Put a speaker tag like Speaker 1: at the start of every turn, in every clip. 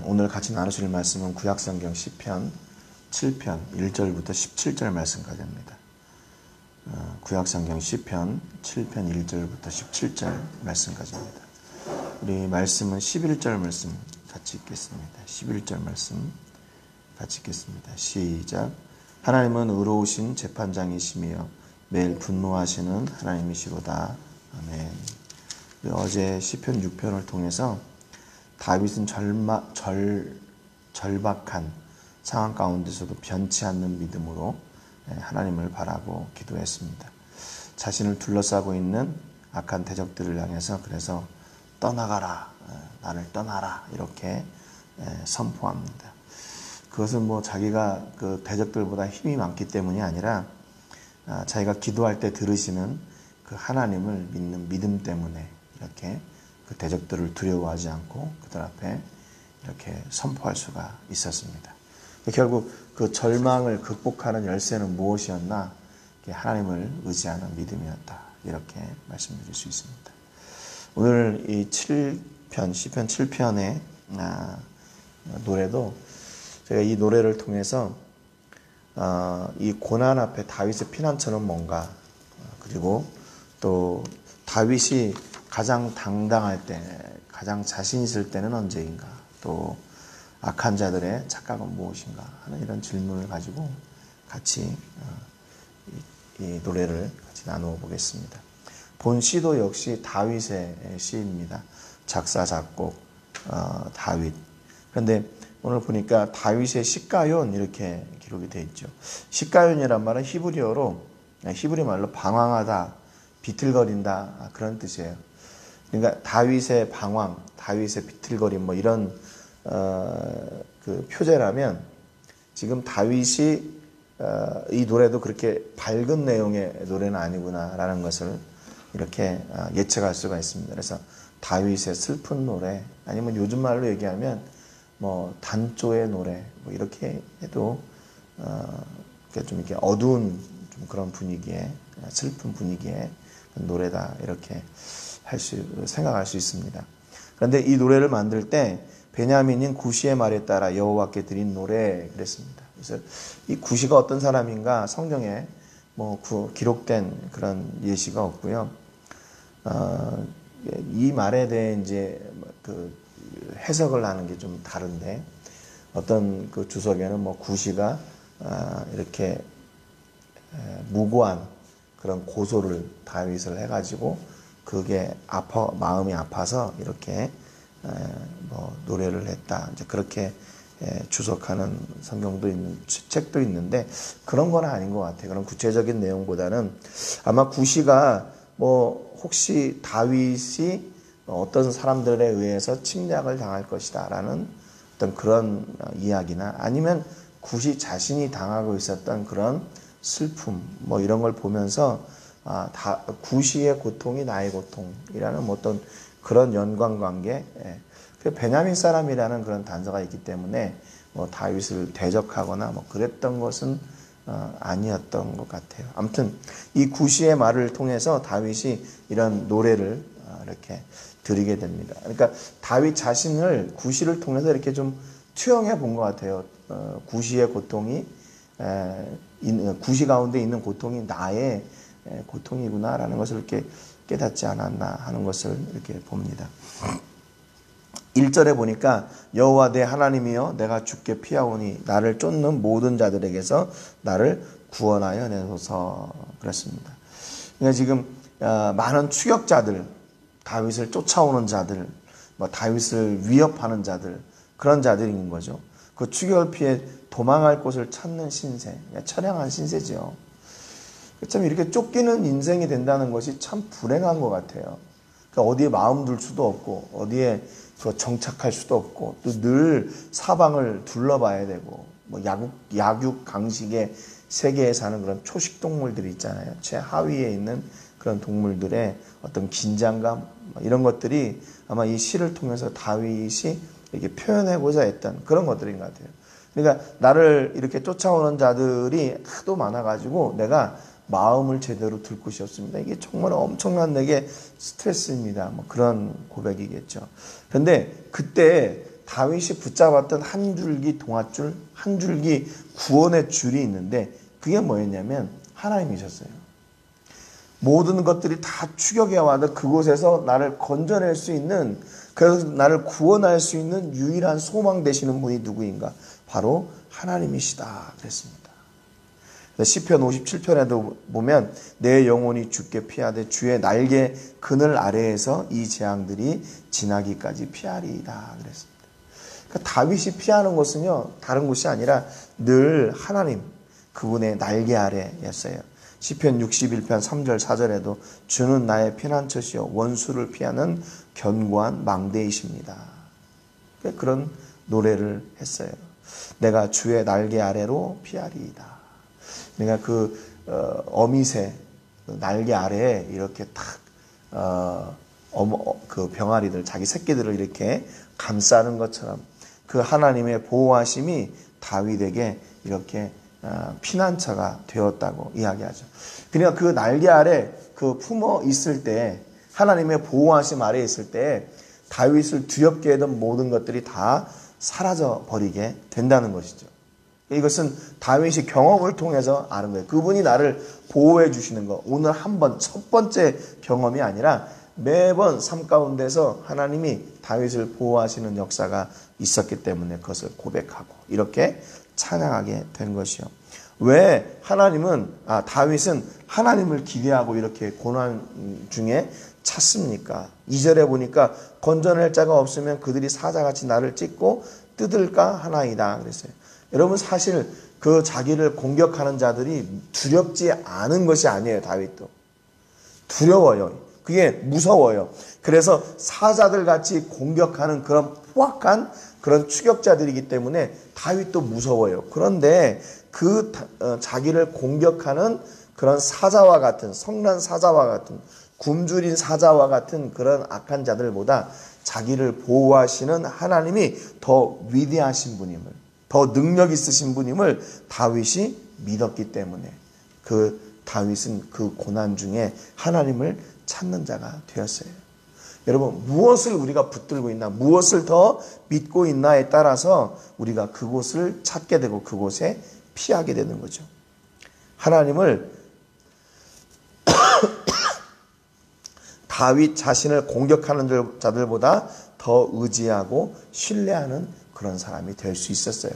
Speaker 1: 오늘 같이 나누실 말씀은 구약성경 시편 7편 1절부터 17절 말씀까지입니다. 구약성경 시편 7편 1절부터 17절 말씀까지입니다. 우리 말씀은 11절 말씀 같이 읽겠습니다. 11절 말씀 같이 읽겠습니다. 시작. 하나님은 의로우신 재판장이시며 매일 분노하시는 하나님이시로다. 아멘. 어제 시편 6편을 통해서 다윗은 절박한 상황 가운데서도 변치 않는 믿음으로 하나님을 바라고 기도했습니다. 자신을 둘러싸고 있는 악한 대적들을 향해서 그래서 떠나가라, 나를 떠나라 이렇게 선포합니다. 그것은 자기가 그 대적들보다 힘이 많기 때문이 아니라 자기가 기도할 때 들으시는 그 하나님을 믿는 믿음 때문에 이렇게 그 대적들을 두려워하지 않고 그들 앞에 이렇게 선포할 수가 있었습니다. 결국 그 절망을 극복하는 열쇠는 무엇이었나? 하나님을 의지하는 믿음이었다. 이렇게 말씀드릴 수 있습니다. 오늘 이 시편 7편의 노래도 제가 이 노래를 통해서 이 고난 앞에 다윗의 피난처는 뭔가, 그리고 또 다윗이 가장 당당할 때, 가장 자신 있을 때는 언제인가, 또 악한 자들의 착각은 무엇인가 하는 이런 질문을 가지고 같이 이 노래를 같이 나누어 보겠습니다. 본 시도 역시 다윗의 시입니다. 작사, 작곡 다윗. 그런데 오늘 보니까 다윗의 시가연 이렇게 기록이 되어 있죠. 시가연이란 말은 히브리 말로 방황하다, 비틀거린다 그런 뜻이에요. 그러니까 다윗의 방황, 다윗의 비틀거림 이런 그 표제라면 지금 다윗이 이 노래도 그렇게 밝은 내용의 노래는 아니구나라는 것을 이렇게 예측할 수가 있습니다. 그래서 다윗의 슬픈 노래, 아니면 요즘 말로 얘기하면 단조의 노래 이렇게 해도 좀 이렇게 어두운 좀 그런 분위기의, 슬픈 분위기의 노래다 이렇게 생각할 수 있습니다. 그런데 이 노래를 만들 때 베냐민인 구시의 말에 따라 여호와께 드린 노래 그랬습니다. 그래서 이 구시가 어떤 사람인가 성경에 기록된 그런 예시가 없고요. 이 말에 대해 이제 그 해석을 하는 게 좀 다른데, 어떤 그 주석에는 구시가 이렇게 무고한 그런 고소를 다윗을 해가지고 그게 마음이 아파서 이렇게 노래를 했다. 이제 그렇게 주석하는 성경도 책도 있는데 그런 건 아닌 것 같아요. 그런 구체적인 내용보다는 아마 구시가 혹시 다윗이 어떤 사람들에 의해서 침략을 당할 것이다라는 어떤 그런 이야기나, 아니면 구시 자신이 당하고 있었던 그런 슬픔 이런 걸 보면서 구시의 고통이 나의 고통이라는 어떤 그런 연관관계, 베냐민 사람이라는 그런 단서가 있기 때문에 다윗을 대적하거나 그랬던 것은 아니었던 것 같아요. 아무튼 이 구시의 말을 통해서 다윗이 이런 노래를 이렇게 드리게 됩니다. 그러니까 다윗 자신을 구시를 통해서 이렇게 좀 투영해 본 것 같아요. 구시의 고통이, 구시 가운데 있는 고통이 나의 고통이구나라는 것을 이렇게 깨닫지 않았나 하는 것을 이렇게 봅니다. 1절에 보니까 여호와 내 하나님이여 내가 주께 피하오니 나를 쫓는 모든 자들에게서 나를 구원하여 내소서 그랬습니다. 그러니까 지금 많은 추격자들, 다윗을 쫓아오는 자들, 다윗을 위협하는 자들, 그런 자들이 있는 거죠. 그 추격을 피해 도망할 곳을 찾는 신세, 처량한 신세죠. 참 이렇게 쫓기는 인생이 된다는 것이 참 불행한 것 같아요. 그러니까 어디에 마음 둘 수도 없고, 어디에 정착할 수도 없고, 또 늘 사방을 둘러봐야 되고, 약육 강식의 세계에 사는 그런 초식 동물들이 있잖아요. 최하위에 있는 그런 동물들의 어떤 긴장감, 이런 것들이 아마 이 시를 통해서 다윗이 이렇게 표현하고자 했던 그런 것들인 것 같아요. 그러니까 나를 이렇게 쫓아오는 자들이 하도 많아가지고 내가 마음을 제대로 둘 곳이 없습니다. 이게 정말 엄청난 내게 스트레스입니다. 그런 고백이겠죠. 그런데 그때 다윗이 붙잡았던 한 줄기 동아줄, 한 줄기 구원의 줄이 있는데 그게 뭐였냐면 하나님이셨어요. 모든 것들이 다 추격해 와도 그곳에서 나를 건져낼 수 있는, 그래서 나를 구원할 수 있는 유일한 소망 되시는 분이 누구인가? 바로 하나님이시다 그랬습니다. 시편 57편에도 보면 내 영혼이 주께 피하되 주의 날개 그늘 아래에서 이 재앙들이 지나기까지 피하리이다 그랬습니다. 그러니까 다윗이 피하는 곳은요 다른 곳이 아니라 늘 하나님 그분의 날개 아래였어요. 시편 61편 3절 4절에도 주는 나의 피난처시요 원수를 피하는 견고한 망대이십니다. 그런 노래를 했어요. 내가 주의 날개 아래로 피하리이다. 그러니까 어미새 날개 아래에 이렇게 탁 그 병아리들 자기 새끼들을 이렇게 감싸는 것처럼 그 하나님의 보호하심이 다윗에게 이렇게 피난처가 되었다고 이야기하죠. 그러니까 그 날개 아래 그 품어 있을 때 하나님의 보호하심 아래에 있을 때 다윗을 두렵게 했던 모든 것들이 다 사라져 버리게 된다는 것이죠. 이것은 다윗이 경험을 통해서 아는 거예요. 그분이 나를 보호해 주시는 거. 오늘 한 번, 첫 번째 경험이 아니라 매번 삶 가운데서 하나님이 다윗을 보호하시는 역사가 있었기 때문에 그것을 고백하고 이렇게 찬양하게 된 것이요. 왜 다윗은 하나님을 기대하고 이렇게 고난 중에 찾습니까? 2절에 보니까 건져낼 자가 없으면 그들이 사자같이 나를 찢고 뜯을까 하나이다 그랬어요. 여러분 사실 그 자기를 공격하는 자들이 두렵지 않은 것이 아니에요. 다윗도 두려워요. 그게 무서워요. 그래서 사자들 같이 공격하는 그런 포악한 그런 추격자들이기 때문에 다윗도 무서워요. 그런데 자기를 공격하는 그런 사자와 같은 성난 사자와 같은 굶주린 사자와 같은 그런 악한 자들보다 자기를 보호하시는 하나님이 더 위대하신 분임을, 더 능력 있으신 분임을 다윗이 믿었기 때문에 다윗은 그 고난 중에 하나님을 찾는 자가 되었어요. 여러분 무엇을 우리가 붙들고 있나, 무엇을 더 믿고 있나에 따라서 우리가 그곳을 찾게 되고 그곳에 피하게 되는 거죠. 하나님을 다윗 자신을 공격하는 자들보다 더 의지하고 신뢰하는 그런 사람이 될 수 있었어요.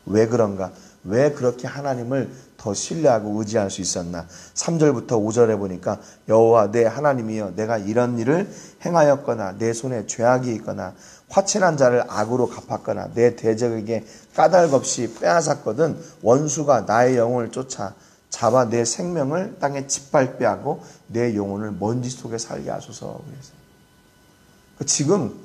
Speaker 1: 왜 그런가? 왜 그렇게 하나님을 더 신뢰하고 의지할 수 있었나? 3절부터 5절에 보니까 여호와 내 하나님이여 내가 이런 일을 행하였거나 내 손에 죄악이 있거나 화친한 자를 악으로 갚았거나 내 대적에게 까닭 없이 빼앗았거든 원수가 나의 영혼을 쫓아 잡아 내 생명을 땅에 짓밟게 하고 내 영혼을 먼지 속에 살게 하소서. 그래서 지금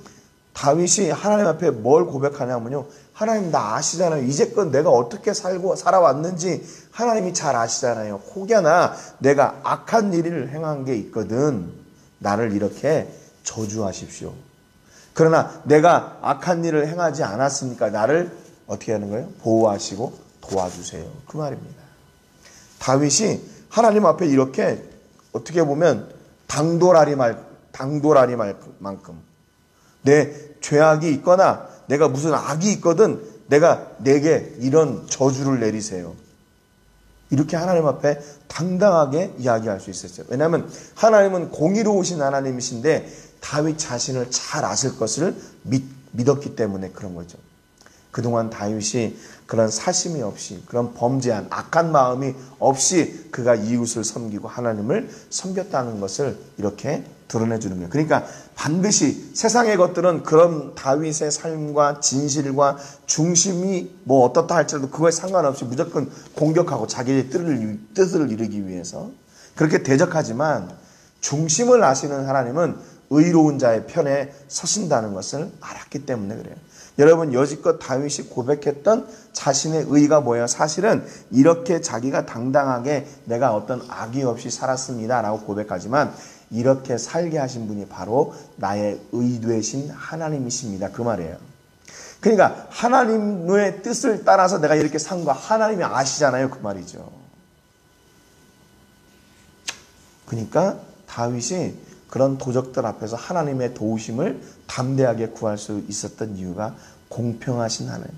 Speaker 1: 다윗이 하나님 앞에 뭘 고백하냐면요. 하나님 나 아시잖아요. 이제껏 내가 어떻게 살아왔는지 하나님이 잘 아시잖아요. 혹여나 내가 악한 일을 행한 게 있거든. 나를 이렇게 저주하십시오. 그러나 내가 악한 일을 행하지 않았으니까 나를 어떻게 하는 거예요? 보호하시고 도와주세요. 그 말입니다. 다윗이 하나님 앞에 이렇게 어떻게 보면 당돌하리 만큼 내 죄악이 있거나 내가 무슨 악이 있거든 내게 이런 저주를 내리세요. 이렇게 하나님 앞에 당당하게 이야기할 수 있었어요. 왜냐하면 하나님은 공의로우신 하나님이신데 다윗 자신을 잘 아실 것을 믿었기 때문에 그런 거죠. 그동안 다윗이 그런 사심이 없이 그런 범죄한 악한 마음이 없이 그가 이웃을 섬기고 하나님을 섬겼다는 것을 이렇게 드러내주는 거예요. 그러니까 반드시 세상의 것들은 그런 다윗의 삶과 진실과 중심이 뭐 어떻다 할지라도 그거에 상관없이 무조건 공격하고 자기의 뜻을 이루기 위해서 그렇게 대적하지만 중심을 아시는 하나님은 의로운 자의 편에 서신다는 것을 알았기 때문에 그래요. 여러분 여지껏 다윗이 고백했던 자신의 의가 뭐예요? 사실은 이렇게 자기가 당당하게 내가 어떤 악의 없이 살았습니다 라고 고백하지만 이렇게 살게 하신 분이 바로 나의 의 되신 하나님이십니다. 그 말이에요. 그러니까 하나님의 뜻을 따라서 내가 이렇게 산 거 하나님이 아시잖아요. 그 말이죠. 그러니까 다윗이 그런 도적들 앞에서 하나님의 도우심을 담대하게 구할 수 있었던 이유가 공평하신 하나님,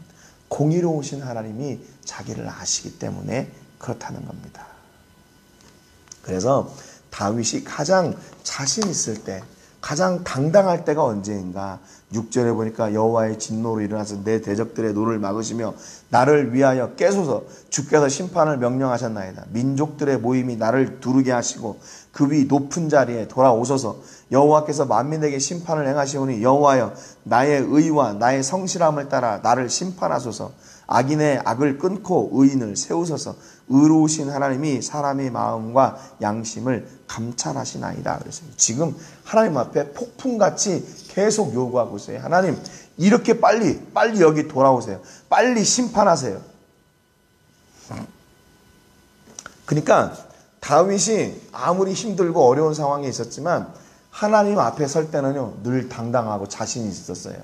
Speaker 1: 공의로우신 하나님이 자기를 아시기 때문에 그렇다는 겁니다. 그래서 다윗이 가장 자신 있을 때, 가장 당당할 때가 언제인가? 6절에 보니까 여호와의 진노로 일어나서 내 대적들의 노를 막으시며 나를 위하여 깨소서. 주께서 심판을 명령하셨나이다. 민족들의 모임이 나를 두르게 하시고 그 위 높은 자리에 돌아오소서. 여호와께서 만민에게 심판을 행하시오니 여호와여 나의 의와 나의 성실함을 따라 나를 심판하소서. 악인의 악을 끊고 의인을 세우소서. 의로우신 하나님이 사람의 마음과 양심을 감찰하시나이다. 그래서 지금 하나님 앞에 폭풍같이 계속 요구하고 있어요. 하나님, 이렇게 빨리 여기 돌아오세요. 빨리 심판하세요. 그러니까 다윗이 아무리 힘들고 어려운 상황에 있었지만 하나님 앞에 설 때는요, 늘 당당하고 자신이 있었어요.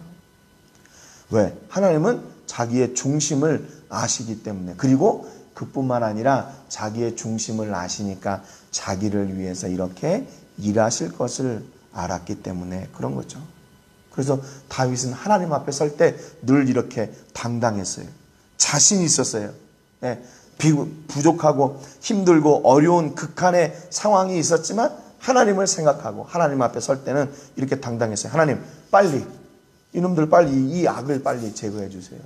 Speaker 1: 왜? 하나님은 자기의 중심을 아시기 때문에, 그리고 그뿐만 아니라 자기의 중심을 아시니까 자기를 위해서 이렇게 일하실 것을 알았기 때문에 그런 거죠. 그래서 다윗은 하나님 앞에 설 때 늘 이렇게 당당했어요. 자신이 있었어요. 예, 부족하고 힘들고 어려운 극한의 상황이 있었지만 하나님을 생각하고 하나님 앞에 설 때는 이렇게 당당했어요. 하나님, 빨리 이놈들 빨리 이 악을 빨리 제거해 주세요.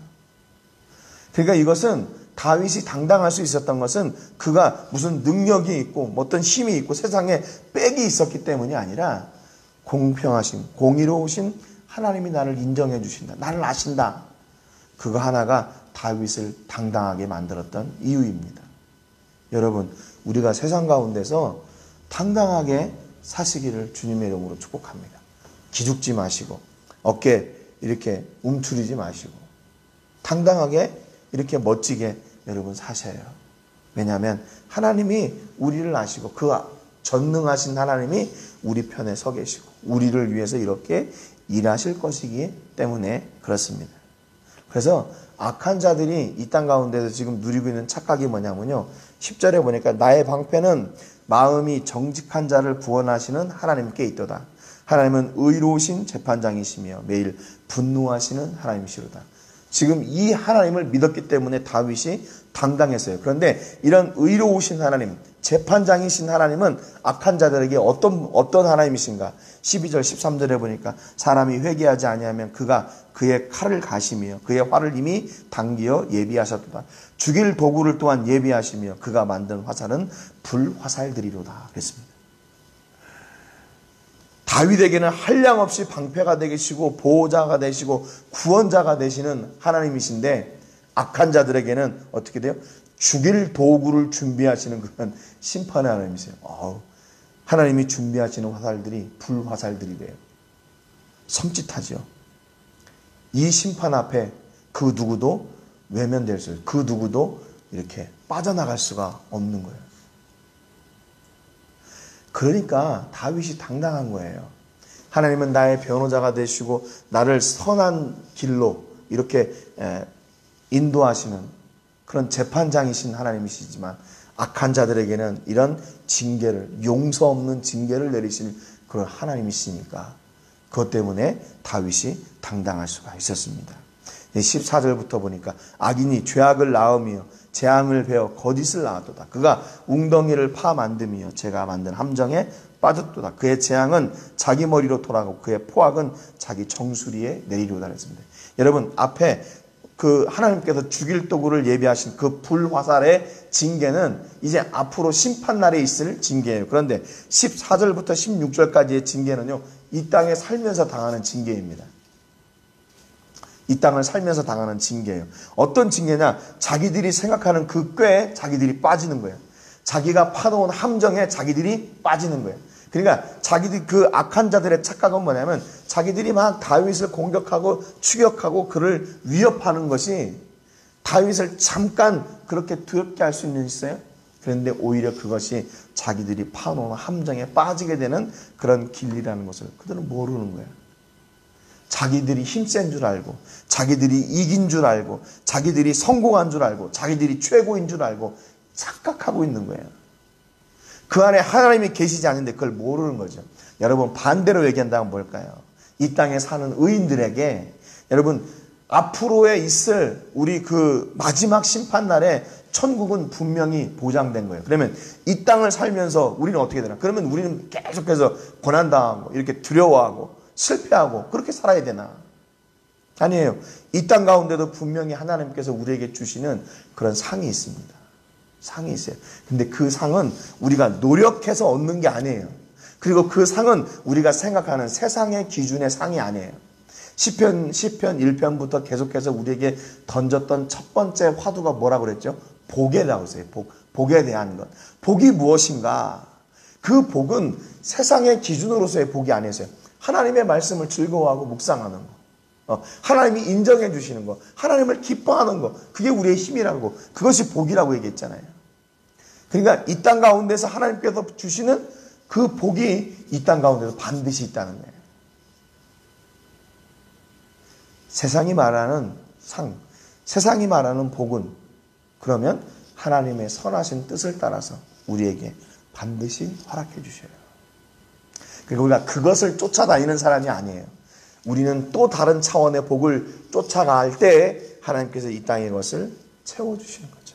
Speaker 1: 그러니까 이것은 다윗이 당당할 수 있었던 것은 그가 무슨 능력이 있고 뭐 어떤 힘이 있고 세상에 빽이 있었기 때문이 아니라 공평하신, 공의로우신 하나님이 나를 인정해 주신다. 나를 아신다. 그거 하나가 다윗을 당당하게 만들었던 이유입니다. 여러분, 우리가 세상 가운데서 당당하게 사시기를 주님의 이름으로 축복합니다. 기죽지 마시고 어깨 이렇게 움츠리지 마시고 당당하게 이렇게 멋지게 여러분 사셔요. 왜냐하면 하나님이 우리를 아시고 그 전능하신 하나님이 우리 편에 서 계시고 우리를 위해서 이렇게 일하실 것이기 때문에 그렇습니다. 그래서 악한 자들이 이 땅 가운데서 지금 누리고 있는 착각이 뭐냐면요, 10절에 보니까 나의 방패는 마음이 정직한 자를 구원하시는 하나님께 있도다. 하나님은 의로우신 재판장이시며 매일 분노하시는 하나님이시로다. 지금 이 하나님을 믿었기 때문에 다윗이 당당했어요. 그런데 이런 의로우신 하나님, 재판장이신 하나님은 악한 자들에게 어떤 하나님이신가? 12절 13절에 보니까 사람이 회개하지 아니하면 그가 그의 칼을 가시며 그의 활을 이미 당기어 예비하셨도다. 죽일 도구를 또한 예비하시며 그가 만든 화살은 불화살들이로다. 그랬습니다. 다윗에게는 한량없이 방패가 되시고 보호자가 되시고 구원자가 되시는 하나님이신데 악한 자들에게는 어떻게 돼요? 죽일 도구를 준비하시는 그런 심판의 하나님이세요. 하나님이 준비하시는 화살들이 불화살들이래요. 섬찟하죠. 이 심판 앞에 그 누구도 외면될 수 없어요. 그 누구도 이렇게 빠져나갈 수가 없는 거예요. 그러니까 다윗이 당당한 거예요. 하나님은 나의 변호자가 되시고 나를 선한 길로 이렇게 인도하시는 그런 재판장이신 하나님이시지만 악한 자들에게는 이런 징계를, 용서 없는 징계를 내리실 그런 하나님이시니까 그것 때문에 다윗이 당당할 수가 있었습니다. 14절부터 보니까 악인이 죄악을 낳으며 재앙을 베어 거짓을 낳았도다. 그가 웅덩이를 파 만듦이요 제가 만든 함정에 빠졌도다. 그의 재앙은 자기 머리로 돌아가고 그의 포악은 자기 정수리에 내리려다 했습니다. 여러분, 앞에 그 하나님께서 죽일 도구를 예비하신 그 불화살의 징계는 이제 앞으로 심판날에 있을 징계예요. 그런데 14절부터 16절까지의 징계는요, 이 땅에 살면서 당하는 징계입니다. 이 땅을 살면서 당하는 징계예요. 어떤 징계냐? 자기들이 생각하는 그 꾀에 자기들이 빠지는 거예요. 자기가 파놓은 함정에 자기들이 빠지는 거예요. 그러니까 자기들이 그 악한 자들의 착각은 뭐냐면 자기들이 막 다윗을 공격하고 추격하고 그를 위협하는 것이 다윗을 잠깐 그렇게 두렵게 할 수 있어요. 그런데 오히려 그것이 자기들이 파놓은 함정에 빠지게 되는 그런 길이라는 것을 그들은 모르는 거예요. 자기들이 힘센 줄 알고 자기들이 이긴 줄 알고 자기들이 성공한 줄 알고 자기들이 최고인 줄 알고 착각하고 있는 거예요. 그 안에 하나님이 계시지 않는데 그걸 모르는 거죠. 여러분, 반대로 얘기한다면 뭘까요? 이 땅에 사는 의인들에게 여러분, 앞으로에 있을 우리 그 마지막 심판날에 천국은 분명히 보장된 거예요. 그러면 이 땅을 살면서 우리는 어떻게 되나? 그러면 우리는 계속해서 고난당하고 이렇게 두려워하고 실패하고 그렇게 살아야 되나? 아니에요. 이 땅 가운데도 분명히 하나님께서 우리에게 주시는 그런 상이 있습니다. 상이 있어요. 근데 그 상은 우리가 노력해서 얻는 게 아니에요. 그리고 그 상은 우리가 생각하는 세상의 기준의 상이 아니에요. 시편 1편부터 계속해서 우리에게 던졌던 첫 번째 화두가 뭐라고 그랬죠? 복이라고 했어요. 복에 대한 것. 복이 무엇인가? 그 복은 세상의 기준으로서의 복이 아니었어요. 하나님의 말씀을 즐거워하고 묵상하는 거. 하나님이 인정해 주시는 거. 하나님을 기뻐하는 거. 그게 우리의 힘이라고. 그것이 복이라고 얘기했잖아요. 그러니까 이 땅 가운데서 하나님께서 주시는 그 복이 이 땅 가운데서 반드시 있다는 거예요. 세상이 말하는 상, 세상이 말하는 복은 그러면 하나님의 선하신 뜻을 따라서 우리에게 반드시 허락해 주셔요. 그리고 우리가 그것을 쫓아다니는 사람이 아니에요. 우리는 또 다른 차원의 복을 쫓아갈 때 하나님께서 이 땅의 것을 채워주시는 거죠.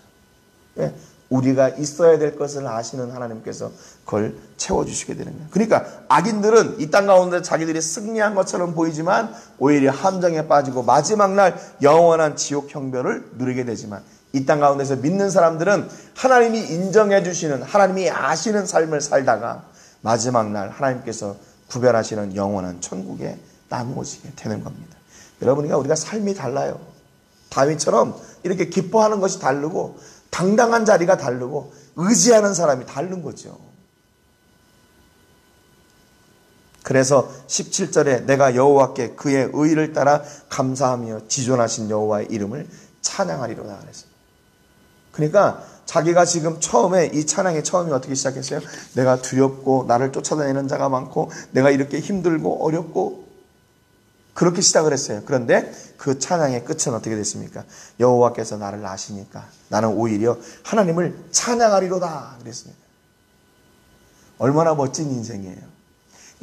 Speaker 1: 왜? 우리가 있어야 될 것을 아시는 하나님께서 그걸 채워주시게 되는 거예요. 그러니까 악인들은 이 땅 가운데 자기들이 승리한 것처럼 보이지만 오히려 함정에 빠지고 마지막 날 영원한 지옥 형벌을 누리게 되지만 이 땅 가운데서 믿는 사람들은 하나님이 인정해 주시는 하나님이 아시는 삶을 살다가 마지막 날 하나님께서 구별하시는 영원한 천국에 나누어지게 되는 겁니다. 여러분과 우리가 삶이 달라요. 다윗처럼 이렇게 기뻐하는 것이 다르고 당당한 자리가 다르고 의지하는 사람이 다른 거죠. 그래서 17절에 내가 여호와께 그의 의를 따라 감사하며 지존하신 여호와의 이름을 찬양하리로다 그랬어요. 그러니까 자기가 지금 처음에 이 찬양의 처음이 어떻게 시작했어요? 내가 두렵고 나를 쫓아다니는 자가 많고 내가 이렇게 힘들고 어렵고 그렇게 시작을 했어요. 그런데 그 찬양의 끝은 어떻게 됐습니까? 여호와께서 나를 아시니까 나는 오히려 하나님을 찬양하리로다 그랬습니다. 얼마나 멋진 인생이에요.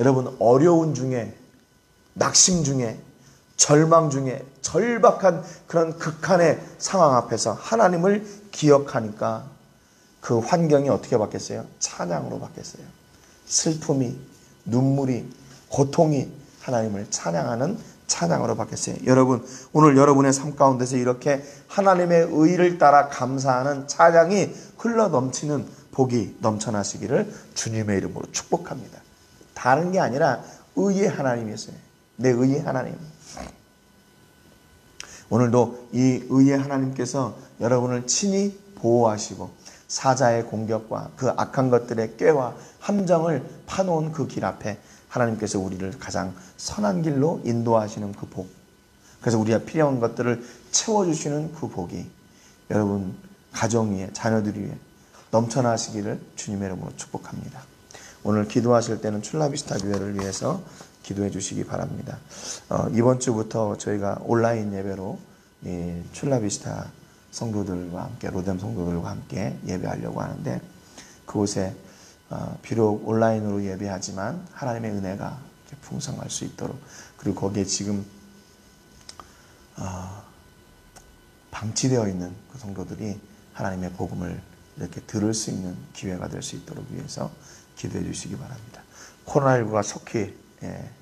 Speaker 1: 여러분 어려운 중에 낙심 중에 절망 중에 절박한 그런 극한의 상황 앞에서 하나님을 기억하니까 그 환경이 어떻게 바뀌었어요? 찬양으로 바뀌었어요. 슬픔이, 눈물이, 고통이 하나님을 찬양하는 찬양으로 바뀌었어요. 여러분, 오늘 여러분의 삶 가운데서 이렇게 하나님의 의를 따라 감사하는 찬양이 흘러넘치는 복이 넘쳐나시기를 주님의 이름으로 축복합니다. 다른 게 아니라 의의 하나님이었어요. 내 의의 하나님. 오늘도 이 의의 하나님께서 여러분을 친히 보호하시고 사자의 공격과 그 악한 것들의 꾀와 함정을 파놓은 그 길 앞에 하나님께서 우리를 가장 선한 길로 인도하시는 그 복, 그래서 우리가 필요한 것들을 채워주시는 그 복이 여러분 가정 위에 자녀들 위에 넘쳐나시기를 주님의 이름으로 축복합니다. 오늘 기도하실 때는 출라비스타 교회를 위해서 기도해 주시기 바랍니다. 이번 주부터 저희가 온라인 예배로 이 출라비스타 성도들과 함께 로뎀 성도들과 함께 예배하려고 하는데 그곳에 비록 온라인으로 예배하지만 하나님의 은혜가 풍성할 수 있도록 그리고 거기에 지금 방치되어 있는 그 성도들이 하나님의 복음을 이렇게 들을 수 있는 기회가 될 수 있도록 위해서 기도해 주시기 바랍니다. 코로나19가 속히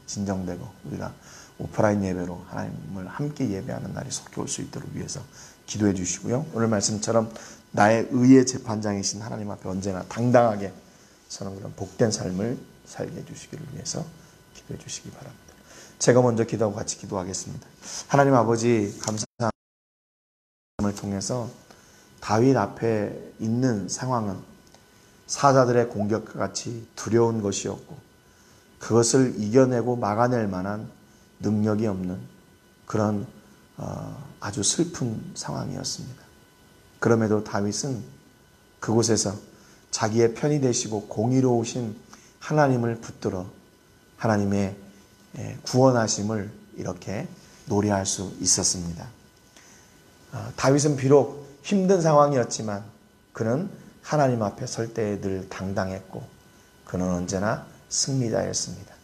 Speaker 1: 진정되고 우리가 오프라인 예배로 하나님을 함께 예배하는 날이 속히 올 수 있도록 위해서 기도해 주시고요. 오늘 말씀처럼 나의 의의 재판장이신 하나님 앞에 언제나 당당하게 서는 그런 복된 삶을 살게 해주시기를 위해서 기도해 주시기 바랍니다. 제가 먼저 기도하고 같이 기도하겠습니다. 하나님 아버지 감사함을 통해서 다윗 앞에 있는 상황은 사자들의 공격과 같이 두려운 것이었고 그것을 이겨내고 막아낼 만한 능력이 없는 그런 아주 슬픈 상황이었습니다. 그럼에도 다윗은 그곳에서 자기의 편이 되시고 공의로우신 하나님을 붙들어 하나님의 구원하심을 이렇게 노래할 수 있었습니다. 다윗은 비록 힘든 상황이었지만 그는 하나님 앞에 설 때에 늘 당당했고 그는 언제나 승리자였습니다.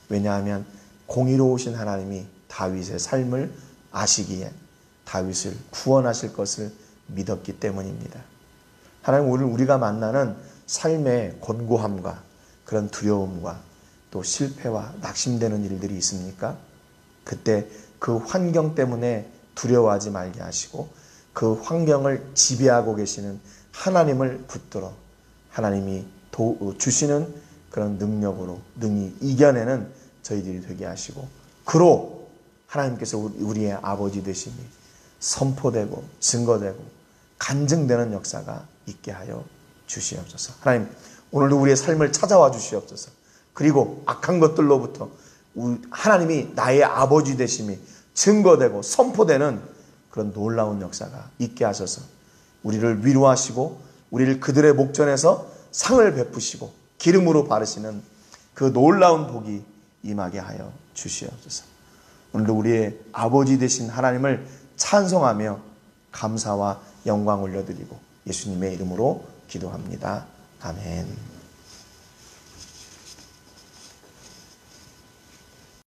Speaker 1: 왜냐하면 공의로우신 하나님이 다윗의 삶을 아시기에 다윗을 구원하실 것을 믿었기 때문입니다. 하나님, 오늘 우리가 만나는 삶의 곤고함과 그런 두려움과 또 실패와 낙심되는 일들이 있습니까? 그때 그 환경 때문에 두려워하지 말게 하시고 그 환경을 지배하고 계시는 하나님을 붙들어 하나님이 주시는 그런 능력으로 능히 이겨내는 저희들이 되게 하시고, 그로 하나님께서 우리의 아버지 되심이 선포되고 증거되고 간증되는 역사가 있게 하여 주시옵소서. 하나님, 오늘도 우리의 삶을 찾아와 주시옵소서. 그리고 악한 것들로부터 하나님이 나의 아버지 되심이 증거되고 선포되는 그런 놀라운 역사가 있게 하셔서 우리를 위로하시고 우리를 그들의 목전에서 상을 베푸시고 기름으로 바르시는 그 놀라운 복이 임하게 하여 주시옵소서. 오늘도 우리의 아버지 되신 하나님을 찬송하며 감사와 영광 올려드리고 예수님의 이름으로 기도합니다. 아멘.